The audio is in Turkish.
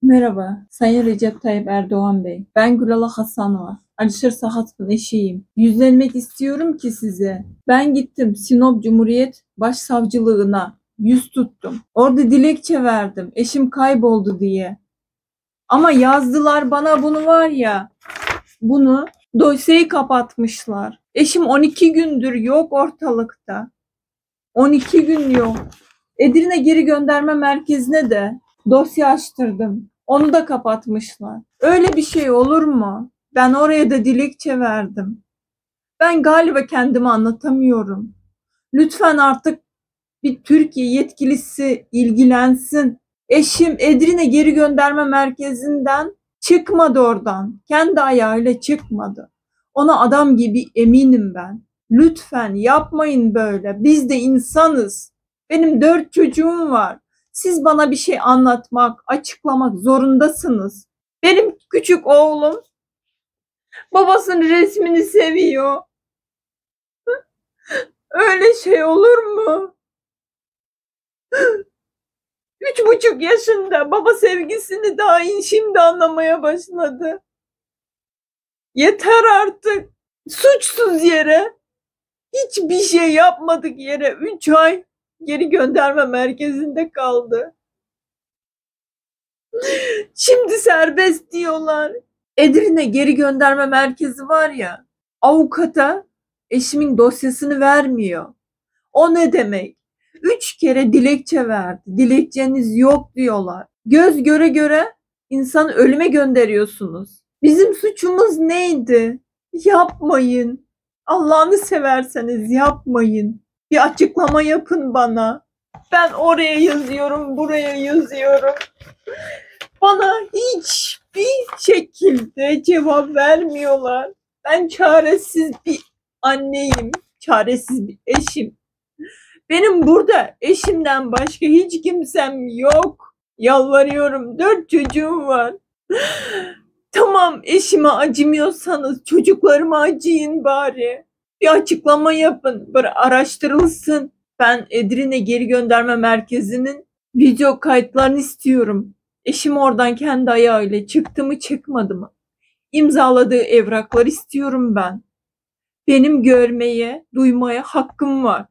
Merhaba, Sayın Recep Tayyip Erdoğan Bey. Ben Gülala Hasanova. Alişer Sahat'ın eşiyim. Yüzlenmek istiyorum ki size. Ben gittim Sinop Cumhuriyet Başsavcılığına. Yüz tuttum. Orada dilekçe verdim. Eşim kayboldu diye. Ama yazdılar bana bunu var ya. Bunu dosyayı kapatmışlar. Eşim 12 gündür yok ortalıkta. 12 gün yok. Edirne Geri Gönderme Merkezi'ne de dosya açtırdım. Onu da kapatmışlar. Öyle bir şey olur mu? Ben oraya da dilekçe verdim. Ben galiba kendimi anlatamıyorum. Lütfen artık bir Türkiye yetkilisi ilgilensin. Eşim Edirne Geri Gönderme Merkezi'nden çıkmadı oradan. Kendi ayağıyla çıkmadı. Ona adam gibi eminim ben. Lütfen yapmayın böyle. Biz de insanız. Benim 4 çocuğum var. Siz bana bir şey anlatmak, açıklamak zorundasınız. Benim küçük oğlum babasının resmini seviyor. Öyle şey olur mu? 3,5 yaşında baba sevgisini daha şimdi anlamaya başladı. Yeter artık. Suçsuz yere, hiçbir şey yapmadık yere 3 ay geri gönderme merkezinde kaldı. Şimdi serbest diyorlar. Edirne Geri Gönderme Merkezi var ya, avukata eşimin dosyasını vermiyor. O ne demek? 3 kere dilekçe verdi. Dilekçeniz yok diyorlar. Göz göre göre insanı ölüme gönderiyorsunuz. Bizim suçumuz neydi? Yapmayın. Allah'ını severseniz yapmayın. Bir açıklama yapın bana. Ben oraya yazıyorum, buraya yazıyorum. Bana hiçbir şekilde cevap vermiyorlar. Ben çaresiz bir anneyim, çaresiz bir eşim. Benim burada eşimden başka hiç kimsem yok. Yalvarıyorum, 4 çocuğum var. Tamam, eşime acımıyorsanız çocuklarıma acıyın bari. Bir açıklama yapın, araştırılsın. Ben Edirne Geri Gönderme Merkezi'nin video kayıtlarını istiyorum. Eşim oradan kendi ayağıyla çıktı mı çıkmadı mı? İmzaladığı evraklar istiyorum ben. Benim görmeye, duymaya hakkım var.